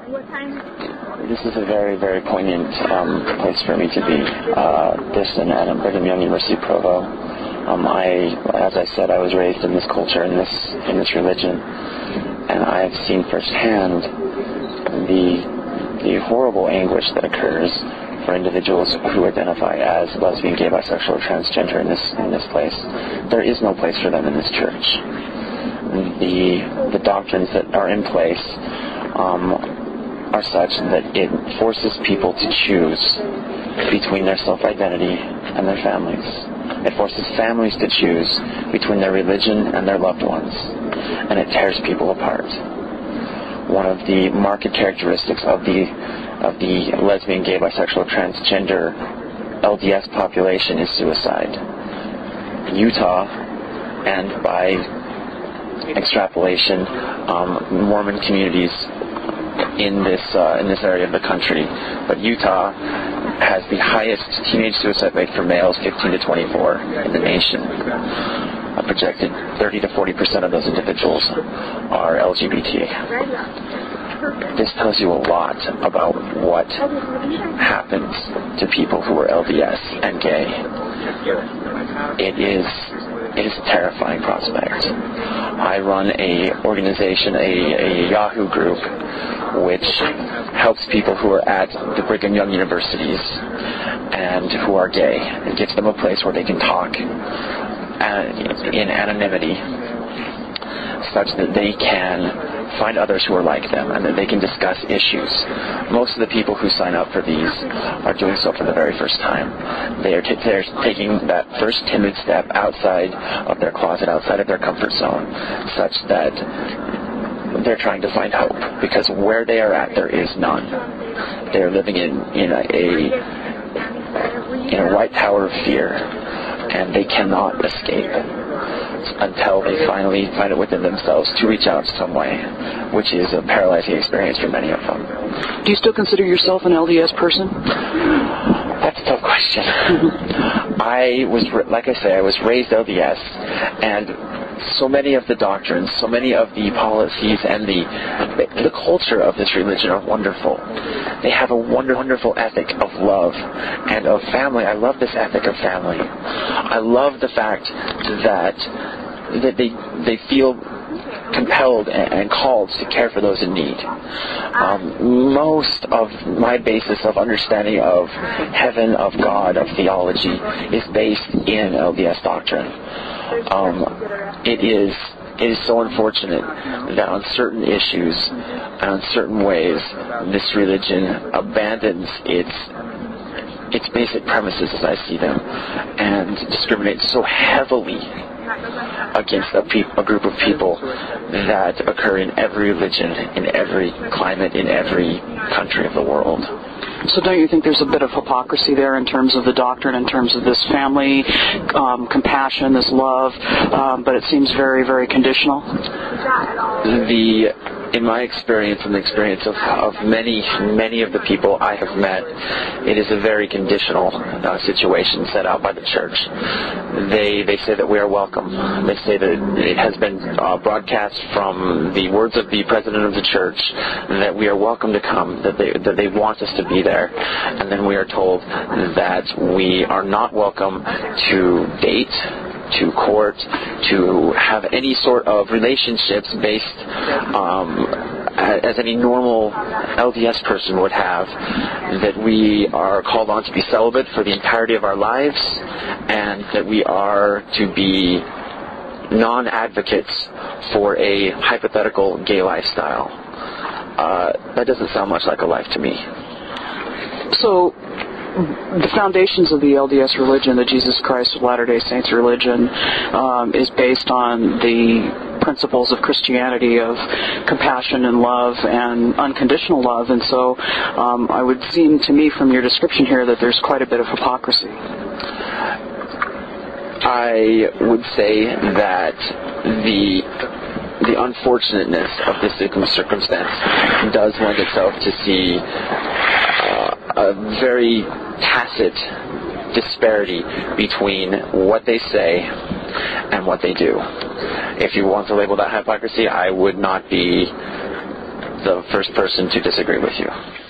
This is a very, very poignant place for me to be. This and Brigham Young University Provo. As I said, I was raised in this culture, in this religion, and I have seen firsthand the horrible anguish that occurs for individuals who identify as lesbian, gay, bisexual, or transgender in this place. There is no place for them in this church. The doctrines that are in place are such that it forces people to choose between their self-identity and their families. It forces families to choose between their religion and their loved ones, and it tears people apart. One of the marked characteristics of the lesbian, gay, bisexual, transgender LDS population is suicide. Utah, and by extrapolation, Mormon communities in this area of the country, but Utah has the highest teenage suicide rate for males 15 to 24 in the nation. A projected 30 to 40% of those individuals are LGBT. This tells you a lot about what happens to people who are LDS and gay. It is a terrifying prospect. I run a organization, a Yahoo group, which helps people who are at the Brigham Young universities and who are gay. It gives them a place where they can talk in anonymity, such that they can find others who are like them and that they can discuss issues. Most of the people who sign up for these are doing so for the very first time. They're taking that first timid step outside of their closet, outside of their comfort zone, such that they're trying to find hope, because where they are at, there is none. They're living in a white tower of fear, and they cannot escape until they finally find it within themselves to reach out some way, which is a paralyzing experience for many of them. Do you still consider yourself an LDS person? That's a tough question. I was raised LDS, and so many of the doctrines, so many of the policies, and the culture of this religion are wonderful. They have a wonderful ethic of love and of family. I love this ethic of family. I love the fact that they feel compelled and called to care for those in need. Most of my basis of understanding of heaven, of God, of theology is based in LDS doctrine. It is so unfortunate that on certain issues and on certain ways, this religion abandons its basic premises as I see them, and discriminates so heavily against a group of people that occur in every religion, in every climate, in every country of the world. So don't you think there's a bit of hypocrisy there in terms of the doctrine, in terms of this family, compassion, this love, but it seems very, very conditional? In my experience and the experience of many of the people I have met, it is a very conditional situation set out by the church. They say that we are welcome. They say that it has been broadcast from the words of the president of the church that we are welcome to come, that they want us to be there, and then we are told that we are not welcome to date, to court, to have any sort of relationships based as any normal LDS person would have, that we are called on to be celibate for the entirety of our lives, and that we are to be non-advocates for a hypothetical gay lifestyle. That doesn't sound much like a life to me. So, the foundations of the LDS religion, the Jesus Christ of Latter-day Saints religion, is based on the principles of Christianity, of compassion and love and unconditional love. And so I would seem to me from your description here that there's quite a bit of hypocrisy. I would say that the unfortunateness of this circumstance does lend itself to see a very tacit disparity between what they say and what they do. If you want to label that hypocrisy, I would not be the first person to disagree with you.